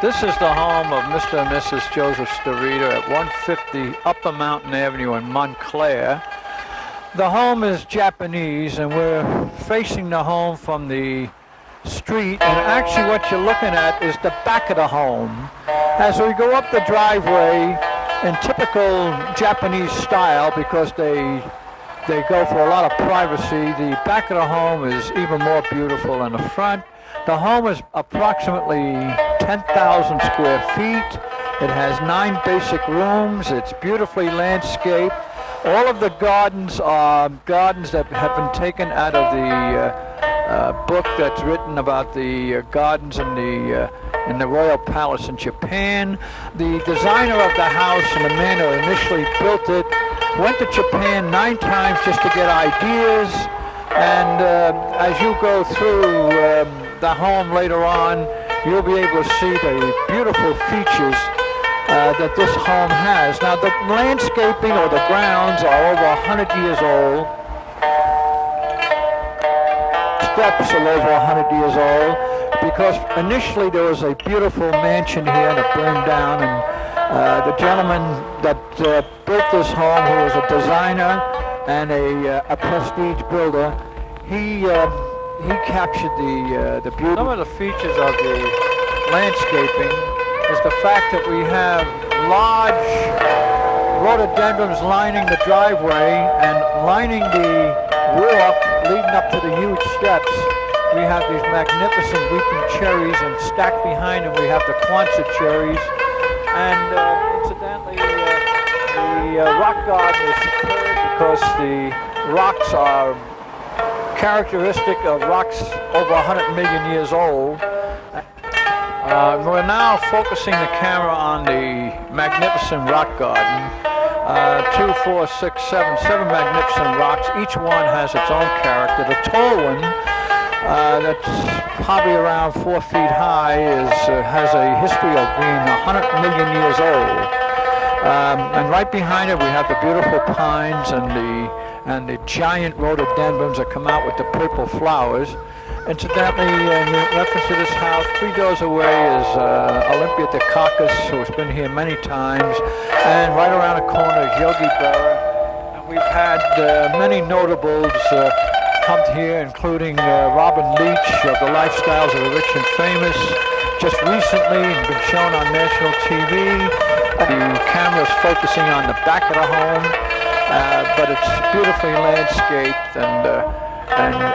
This is the home of Mr. and Mrs. Joseph Starita at 150 Upper Mountain Avenue in Montclair. The home is Japanese, and we're facing the home from the street, and actually what you're looking at is the back of the home. As we go up the driveway in typical Japanese style, because they go for a lot of privacy, the back of the home is even more beautiful than the front. The home is approximately 10,000 square feet. It has 9 basic rooms. It's beautifully landscaped. All of the gardens are gardens that have been taken out of the book that's written about the gardens in the Royal Palace in Japan. The designer of the house and the man who initially built it went to Japan 9 times just to get ideas. And as you go through the home later on, you'll be able to see the beautiful features that this home has. Now, the landscaping or the grounds are over 100 years old. Steps are over 100 years old, because initially there was a beautiful mansion here and it burned down, and the gentleman that built this home, who was a designer and a prestige builder, he captured the beauty. Some of the features of the landscaping is the fact that we have large rhododendrons lining the driveway and lining the walk leading up to the huge steps. We have these magnificent weeping cherries, and stacked behind them we have the Quonset cherries. And incidentally, the rock garden is superb because the rocks are characteristic of rocks over 100 million years old. We're now focusing the camera on the magnificent rock garden. 2, 4, 6, 7 magnificent rocks. Each one has its own character. The tall one, that's probably around 4 feet high, has a history of being 100 million years old. And right behind it, we have the beautiful pines and the giant rhododendrons that come out with the purple flowers. Incidentally, in reference to this house, 3 doors away is Olympia Dukakis, who has been here many times, and right around the corner is Yogi Berra. And we've had many notables come here, including Robin Leach of the Lifestyles of the Rich and Famous. Just recently, been shown on national TV. The camera is focusing on the back of the home, but it's beautifully landscaped, and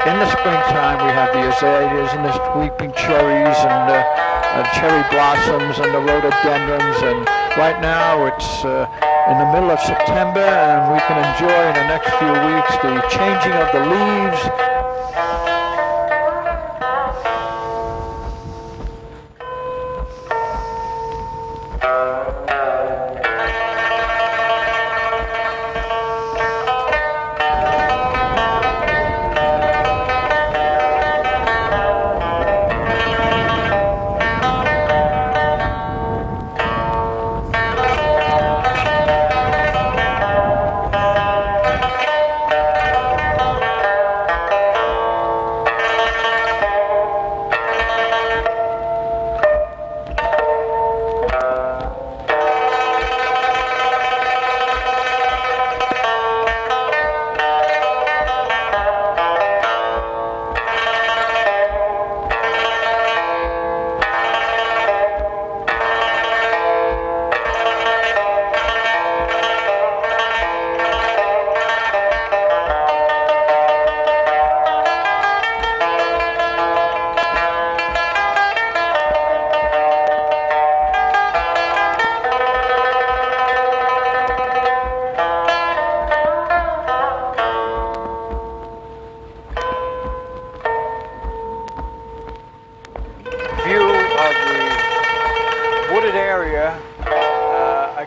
in the springtime we have the azaleas and the weeping cherries and cherry blossoms and the rhododendrons, and right now it's in the middle of September, and we can enjoy in the next few weeks the changing of the leaves.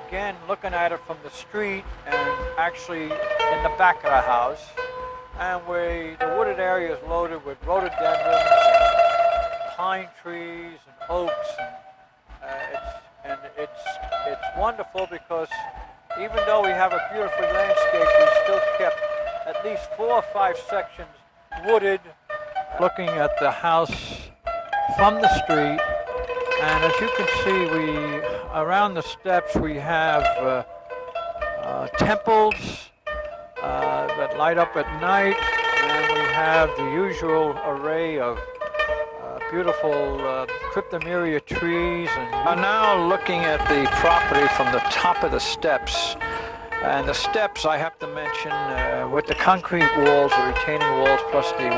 Again, looking at it from the street and actually in the back of the house, and the wooded area is loaded with rhododendrons and pine trees and oaks, and it's wonderful because even though we have a beautiful landscape, we still kept at least 4 or 5 sections wooded. Looking at the house from the street, And as you can see, around the steps we have temples that light up at night, and we have the usual array of beautiful cryptomeria trees. And we are now looking at the property from the top of the steps. And the steps, I have to mention, with the concrete walls, the retaining walls, plus the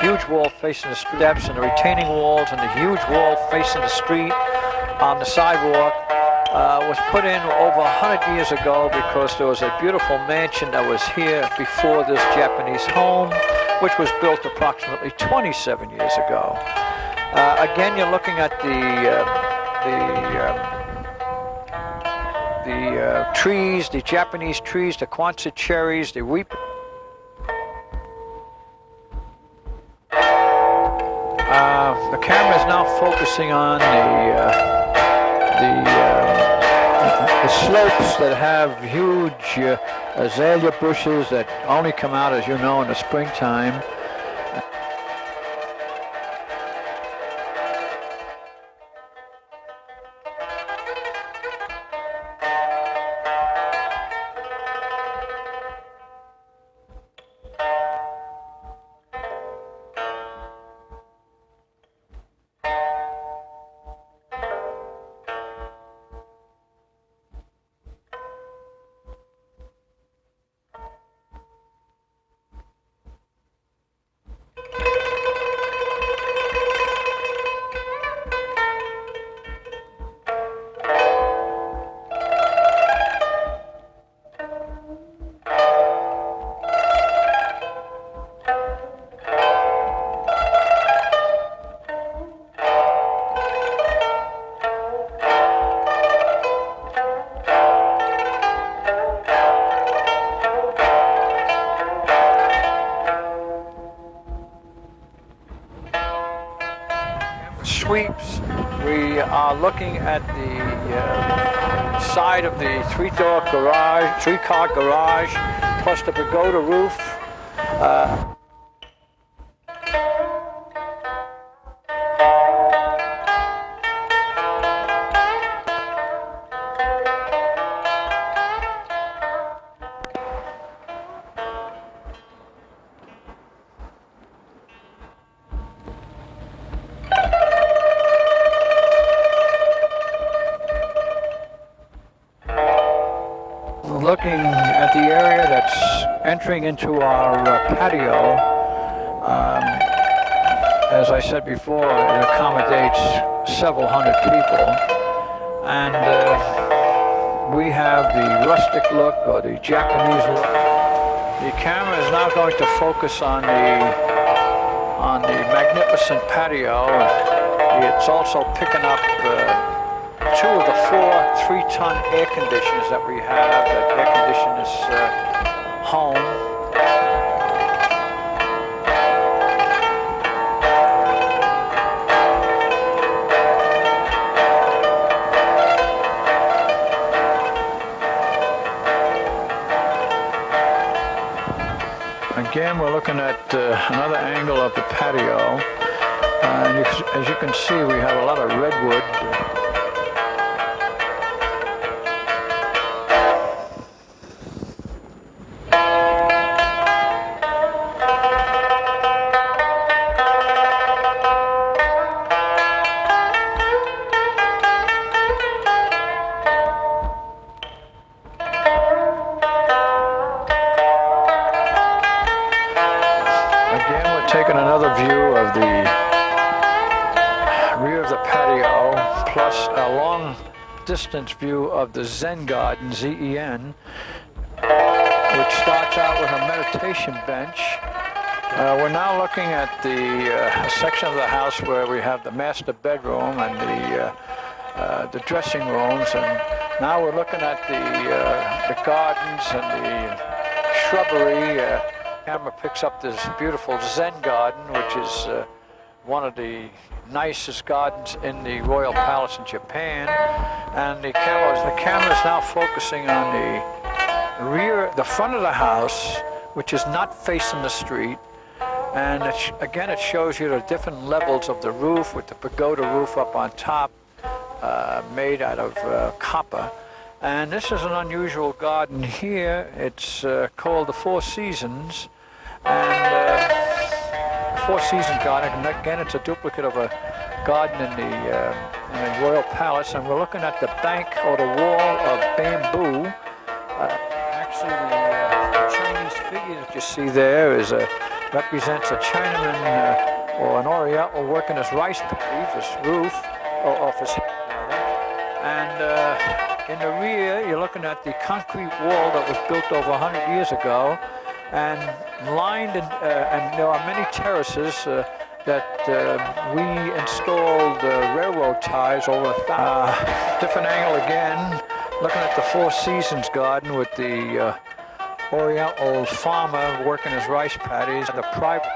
huge wall facing the steps, and the retaining walls, and the huge wall facing the street on the sidewalk, was put in over 100 years ago because there was a beautiful mansion that was here before this Japanese home, which was built approximately 27 years ago. Again, you're looking at the trees, the Japanese trees, the Quonset cherries, the weep. The camera is now focusing on the slopes that have huge azalea bushes that only come out, as you know, in the springtime. Sweeps. We are looking at the side of the three-car garage, plus the pagoda roof. Looking at the area that's entering into our patio, as I said before, it accommodates several hundred people, and we have the rustic look, or the Japanese look. The camera is now going to focus on the magnificent patio. It's also picking up two of the 4 3-ton air conditioners that we have that air condition this home. Again, we're looking at another angle of the patio. And as you can see, we have a lot of redwood. Taking another view of the rear of the patio, plus a long distance view of the Zen Garden, Z-E-N, which starts out with a meditation bench. We're now looking at the section of the house where we have the master bedroom and the dressing rooms, and now we're looking at the gardens and the shrubbery. Camera picks up this beautiful Zen garden, which is one of the nicest gardens in the Royal Palace in Japan. And the camera is now focusing on the front of the house, which is not facing the street. And again, it shows you the different levels of the roof with the pagoda roof up on top, made out of copper. And this is an unusual garden here. It's called the Four Seasons. And Four Seasons garden, and again, it's a duplicate of a garden in the Royal Palace. And we're looking at the bank or the wall of bamboo. Actually, the Chinese figure that you see there represents a Chinaman or an Oriental working his rice paddy, this roof, or off his head. And in the rear, you're looking at the concrete wall that was built over 100 years ago, and lined, and there are many terraces that we installed railroad ties over different angle again, looking at the Four Seasons garden with the Oriental farmer working his rice paddies, and the private.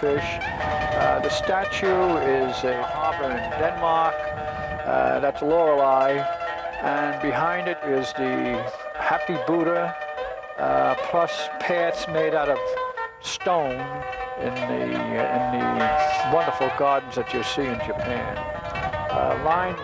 Fish. The statue is a harbor in Denmark. That's Lorelei, and behind it is the Happy Buddha, plus paths made out of stone in the wonderful gardens that you see in Japan. Lined.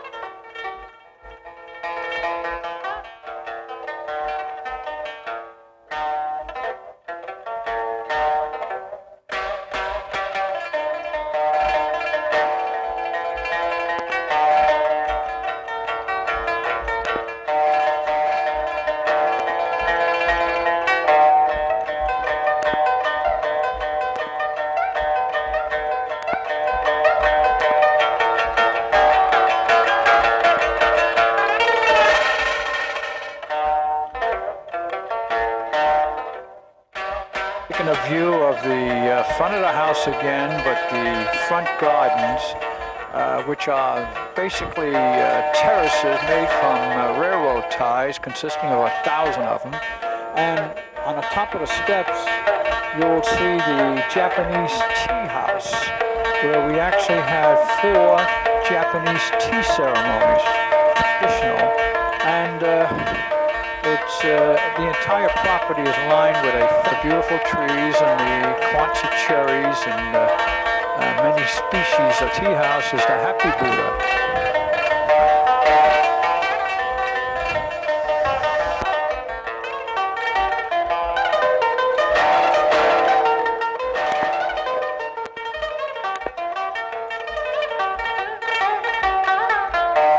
A view of the front of the house again, but the front gardens, which are basically terraces made from railroad ties, consisting of 1,000 of them. And on the top of the steps, you'll see the Japanese tea house, where we actually have 4 Japanese tea ceremonies, traditional, and the entire property is lined with the beautiful trees and the Quonset cherries and many species of tea houses, the Happy Buddha.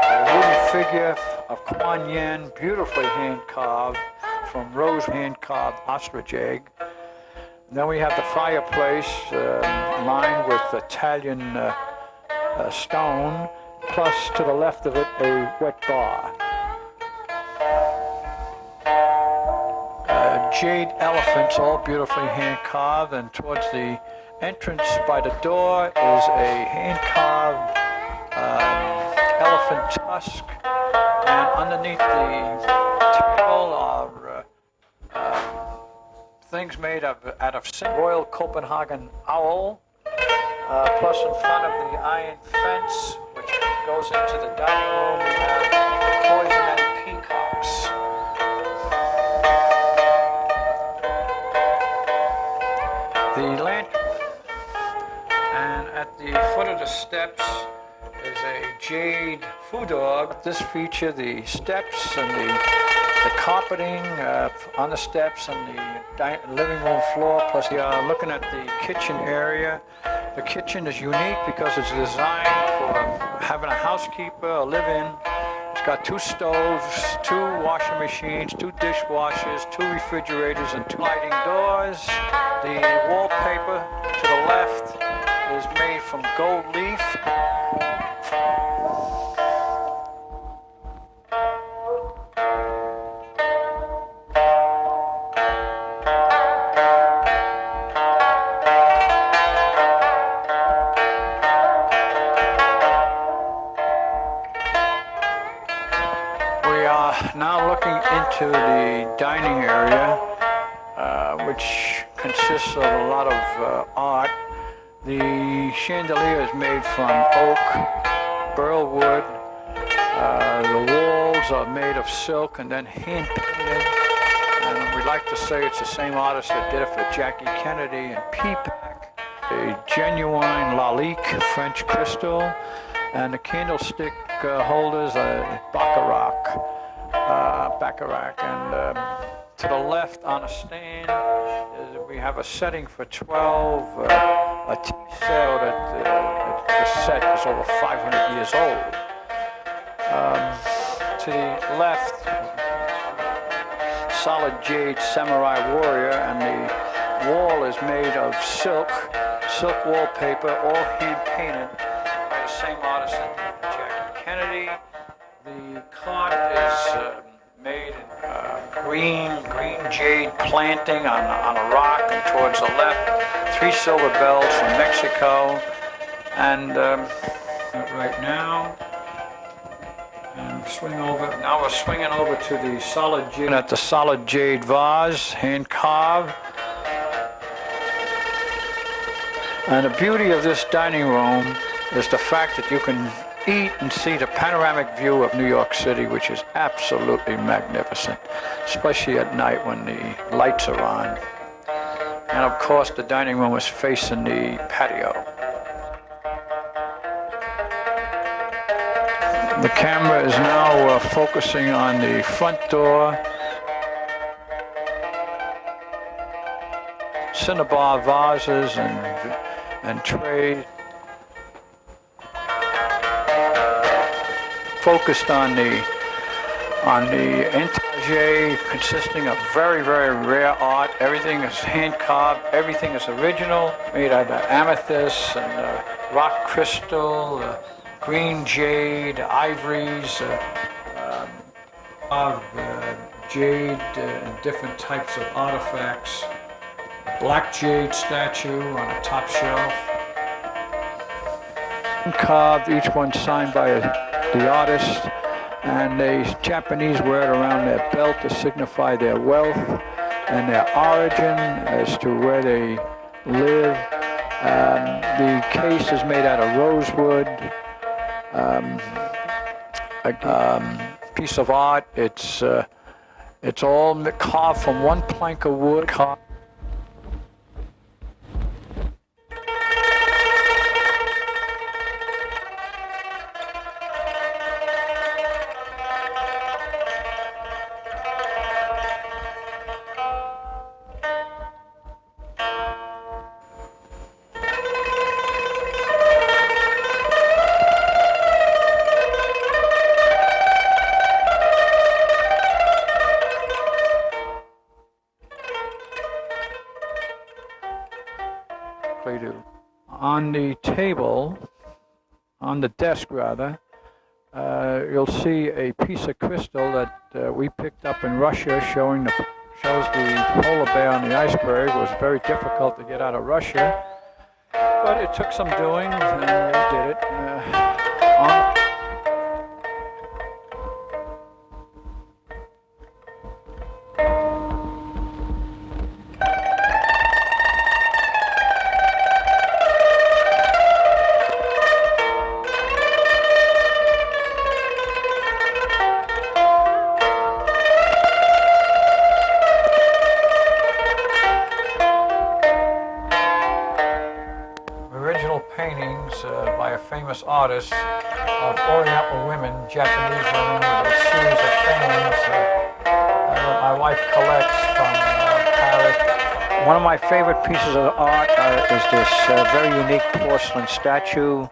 A wooden figure of Kuan Yin, beautifully hand-carved, from rose hand-carved ostrich egg. And then we have the fireplace lined with Italian stone, plus to the left of it a wet bar. Jade elephants, all beautifully hand-carved, and towards the entrance by the door is a hand-carved elephant tusk. And underneath the table are things made out of Royal Copenhagen owl, plus in front of the iron fence, which goes into the dining room, we have poison and peacocks. The lantern, and at the foot of the steps is a jade food dog. This feature the steps and the carpeting on the steps and the living room floor, plus looking at the kitchen area. The kitchen is unique because it's designed for having a housekeeper, a live-in. It's got 2 stoves, 2 washing machines, 2 dishwashers, 2 refrigerators, and 2 sliding doors. The wallpaper to the left is made from gold leaf. Now looking into the dining area, which consists of a lot of art. The chandelier is made from oak, burl wood. The walls are made of silk and then hand painted. And we like to say it's the same artist that did it for Jackie Kennedy and Peapack. A genuine Lalique French crystal, and the candlestick holders are Baccarat. And to the left on a stand, we have a setting for 12, a tea set that the set is over 500 years old. To the left, solid jade samurai warrior, and the wall is made of silk wallpaper, all hand painted by the same artist that did for Jackie Kennedy. The clock is made in green jade planting on a rock, and towards the left, 3 silver bells from Mexico. And right now, and swing over. Now we're swinging over to the solid jade. At the solid jade vase, hand carved. And the beauty of this dining room is the fact that you can eat and see the panoramic view of New York City, which is absolutely magnificent, especially at night when the lights are on. And of course, the dining room is facing the patio. The camera is now focusing on the front door. Cinnabar vases and trays. Focused on the intage, consisting of very rare art. Everything is hand carved. Everything is original, made out of amethyst and rock crystal, green jade, ivories, of jade and different types of artifacts. Black jade statue on a top shelf. Carved, each one signed by the artist, and a Japanese wear it around their belt to signify their wealth and their origin as to where they live. The case is made out of rosewood. A piece of art. It's all carved from one plank of wood. On the table, on the desk rather, you'll see a piece of crystal that we picked up in Russia, shows the polar bear on the iceberg. It was very difficult to get out of Russia, but it took some doing, and we did it. By a famous artist of Oriental women, Japanese women with a series of fans that my wife collects from Paris. One of my favorite pieces of art is this very unique porcelain statue,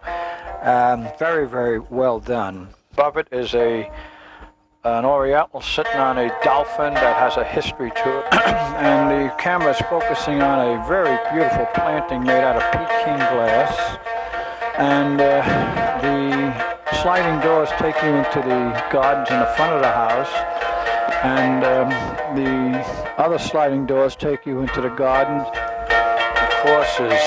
very well done. Above it is an Oriental sitting on a dolphin that has a history to it, and the camera is focusing on a very beautiful planting made out of Peking glass. And the sliding doors take you into the gardens in the front of the house, and the other sliding doors take you into the gardens. Of course, is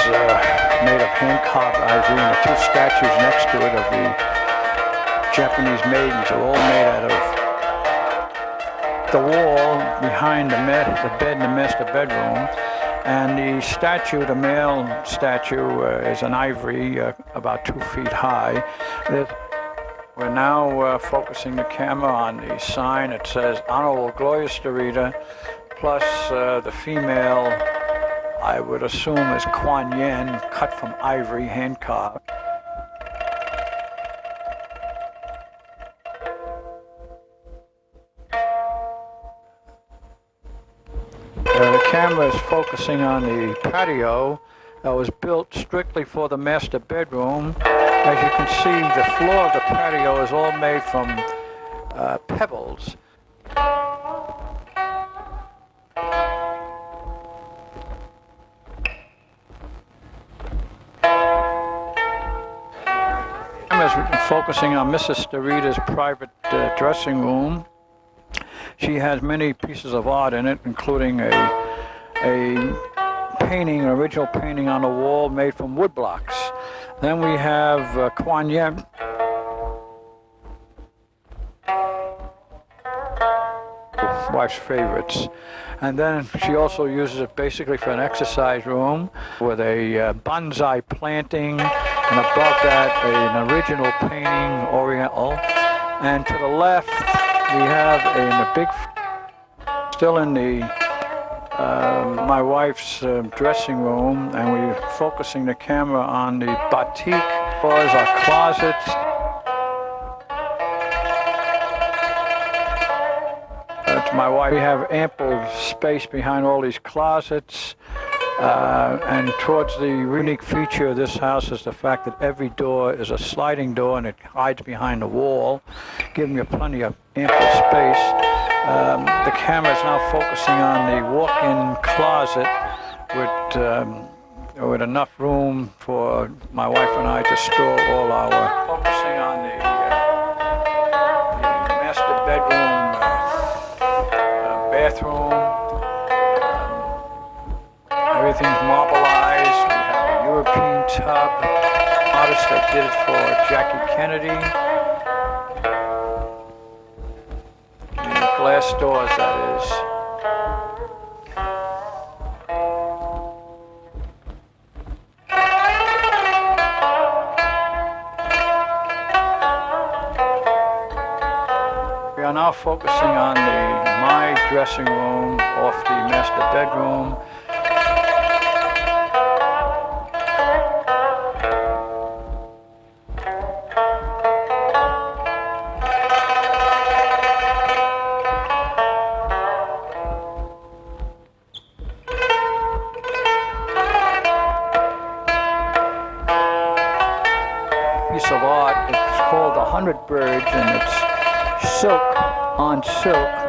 made of hand-carved ivory, and the 2 statues next to it of the Japanese maidens are all made out of the wall behind the bed in the master bedroom. And the statue, the male statue, is an ivory, about 2 feet high. We're now focusing the camera on the sign. It says Honorable Gloria Starita, plus the female, I would assume, is Kuan Yin, cut from ivory, hand carved. The camera is focusing on the patio that was built strictly for the master bedroom. As you can see, the floor of the patio is all made from pebbles. The camera is focusing on Mrs. Starita's private dressing room. She has many pieces of art in it, including a painting, an original painting on the wall made from wood blocks. Then we have Kuan Yin. Wife's favorites. And then she also uses it basically for an exercise room with a bonsai planting, and above that an original painting, Oriental. And to the left we have a big, still in the my wife's dressing room, and we're focusing the camera on the batik, as our closets. To my wife, we have ample space behind all these closets. And towards the unique feature of this house is the fact that every door is a sliding door and it hides behind the wall, giving you plenty of ample space. The camera is now focusing on the walk-in closet with enough room for my wife and I to store all our, focusing on the master bedroom, bathroom. Everything's marbleized. We have a European tub. Artist that did it for Jackie Kennedy. Glass doors, that is. We are now focusing on my dressing room off the master bedroom. Piece of art. It's called 100 Birds, and it's silk on silk.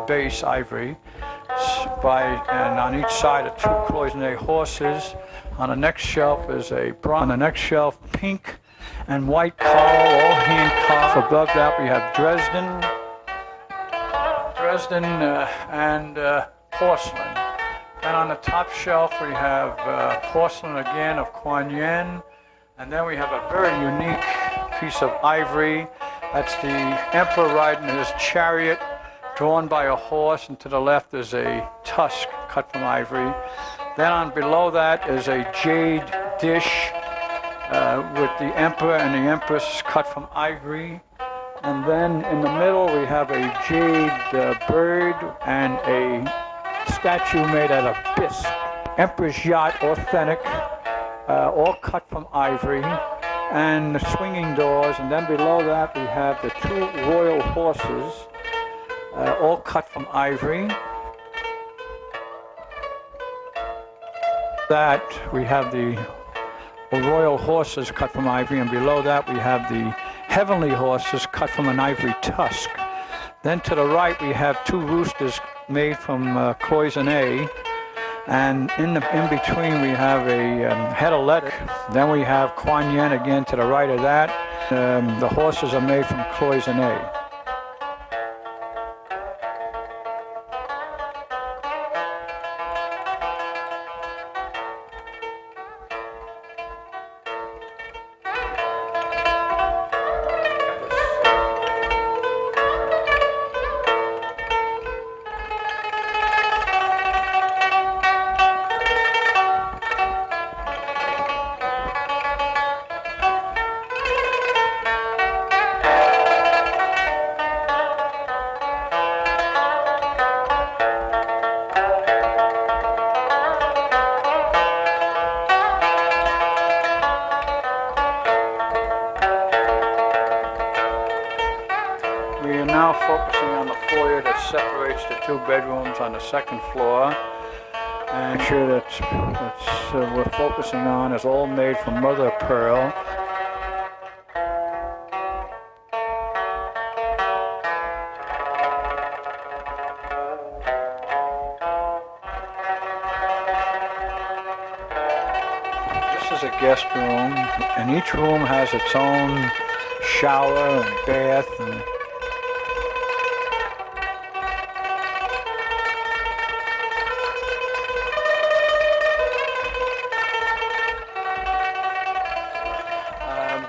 Base ivory, and on each side are 2 cloisonne horses. On the next shelf is a bronze. On the next shelf, pink and white coral, all hand carved. Above that we have Dresden and porcelain. Then on the top shelf we have porcelain again of Kuan Yin, and then we have a very unique piece of ivory. That's the emperor riding his chariot, drawn by a horse, and to the left is a tusk cut from ivory. Then on below that is a jade dish with the emperor and the empress cut from ivory. And then in the middle we have a jade bird and a statue made out of bisque. Emperor's yacht, authentic, all cut from ivory, and the swinging doors. And then below that we have the 2 royal horses, all cut from ivory. That we have the royal horses cut from ivory, and below that we have the heavenly horses cut from an ivory tusk. Then to the right we have 2 roosters made from cloisonne, and in between we have a head of lettuce. Then we have Kuan Yin again to the right of that. The horses are made from cloisonne. We are now focusing on the foyer that separates the two bedrooms on the second floor. And sure that's we're focusing on is all made from mother of pearl. This is a guest room, and each room has its own shower and bath and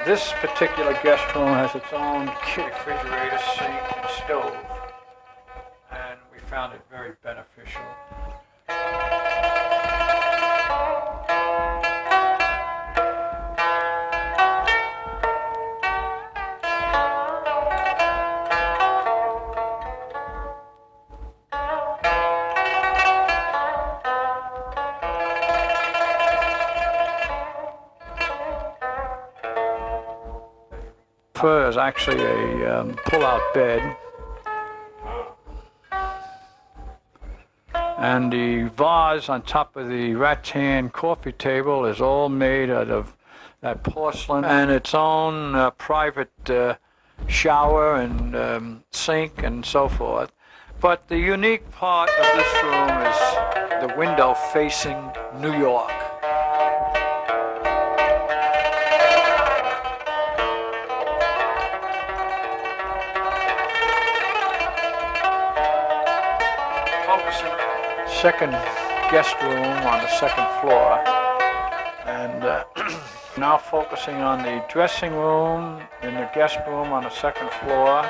this particular guest room has its own refrigerator, sink, and stove, and we found it very beneficial. Is actually a pull-out bed, and the vase on top of the rattan coffee table is all made out of that porcelain, and its own private shower and sink and so forth. But the unique part of this room is the window facing New York. Second guest room on the second floor, and now focusing on the dressing room in the guest room on the second floor,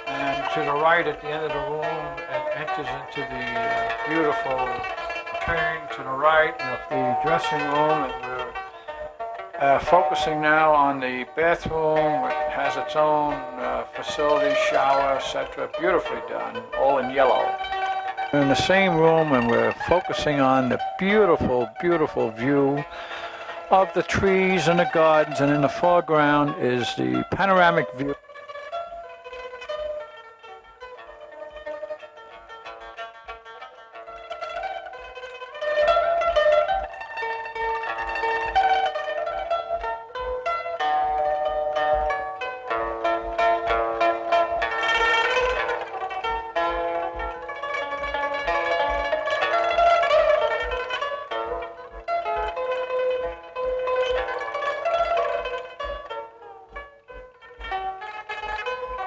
and to the right at the end of the room it enters into the beautiful turn to the right of the dressing room, and we're focusing now on the bathroom. It has its own facility, shower, etc. Beautifully done, all in yellow. We're in the same room, and we're focusing on the beautiful, beautiful view of the trees and the gardens, and in the foreground is the panoramic view.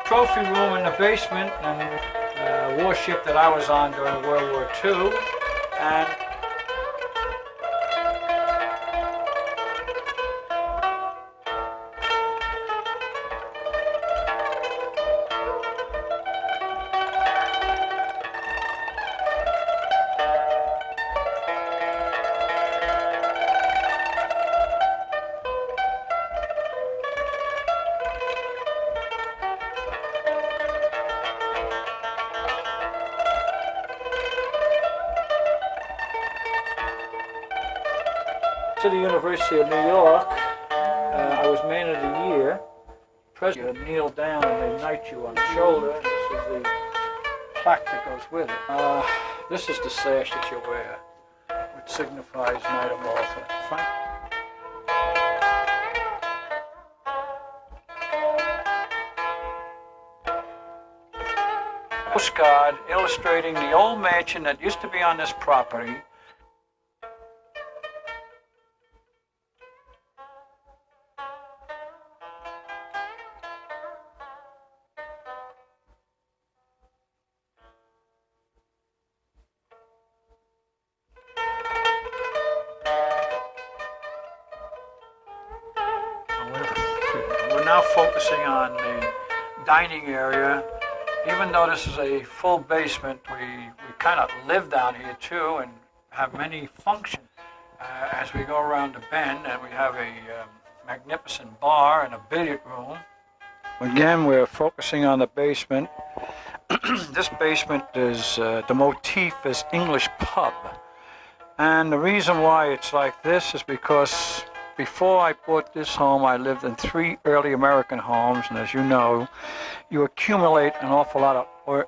Trophy room in the basement, and a warship that I was on during World War II, and to the University of New York. I was Man of the Year. President kneel down and they knight you on the shoulder. This is the plaque that goes with it. This is the sash that you wear, which signifies Knight of Malta. postcard illustrating the old mansion that used to be on this property. We're now focusing on the dining area. Even though this is a full basement, we kind of live down here too and have many functions as we go around the bend, and we have a magnificent bar and a billiard room. Again, we're focusing on the basement. This basement is, the motif is English pub. And the reason why it's like this is because before I bought this home, I lived in 3 early American homes, and as you know, you accumulate an awful lot of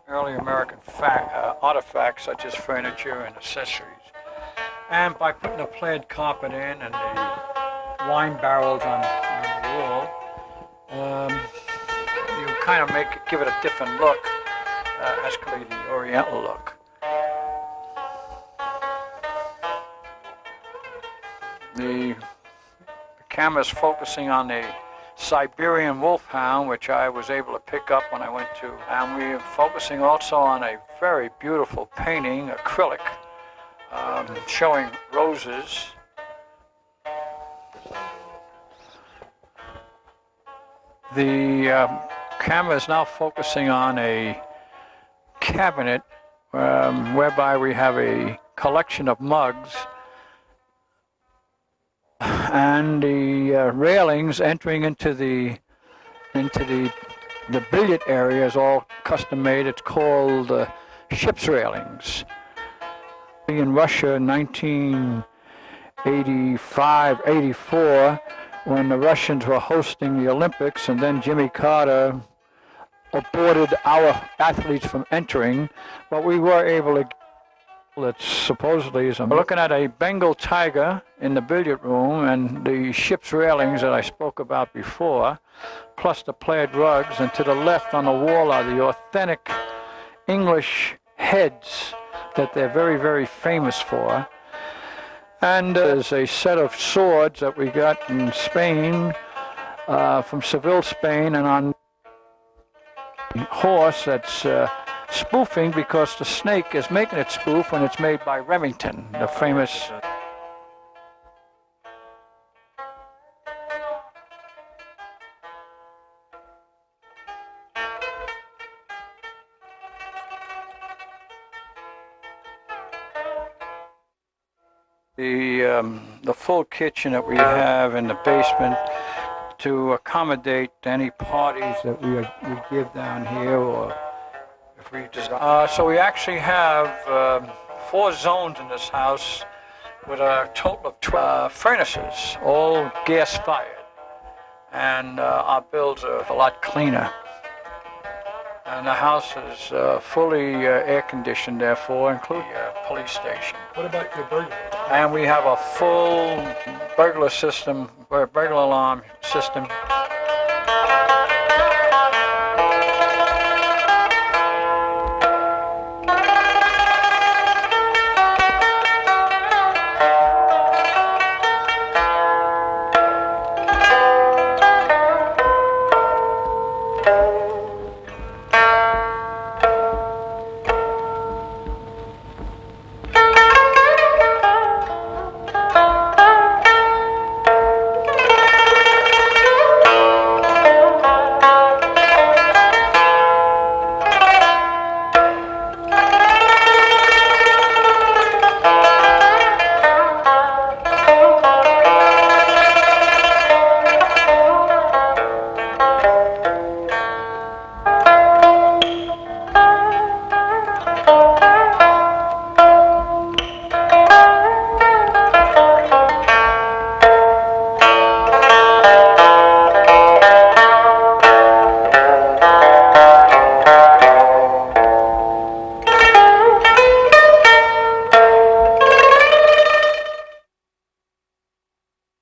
early American artifacts such as furniture and accessories. And by putting a plaid carpet in and the wine barrels on the wall, you kind of give it a different look, as called the Oriental look. The camera's focusing on the Siberian wolfhound, which I was able to pick up when I went to. And we're focusing also on a very beautiful painting, acrylic, showing roses. The camera is now focusing on a cabinet whereby we have a collection of mugs, and the railings entering into the billiard area is all custom made. It's called ship's railings. In Russia in 1985-84, when the Russians were hosting the Olympics, and then Jimmy Carter aborted our athletes from entering, but we were able to. That supposedly is. We're looking at a Bengal tiger in the billiard room and the ship's railings that I spoke about before, plus the plaid rugs, and to the left on the wall are the authentic English heads that they're very, very famous for. And there's a set of swords that we got in Spain, from Seville, Spain, and on a horse that's spoofing, because the snake is making it spoof when it's made by Remington, the famous. The full kitchen that we have in the basement to accommodate any parties that we give down here, or so we actually have 4 zones in this house with a total of 12 furnaces, all gas-fired. And our bills are a lot cleaner. And the house is fully air-conditioned, therefore, including a police station. What about your burglar? And we have a full burglar alarm system.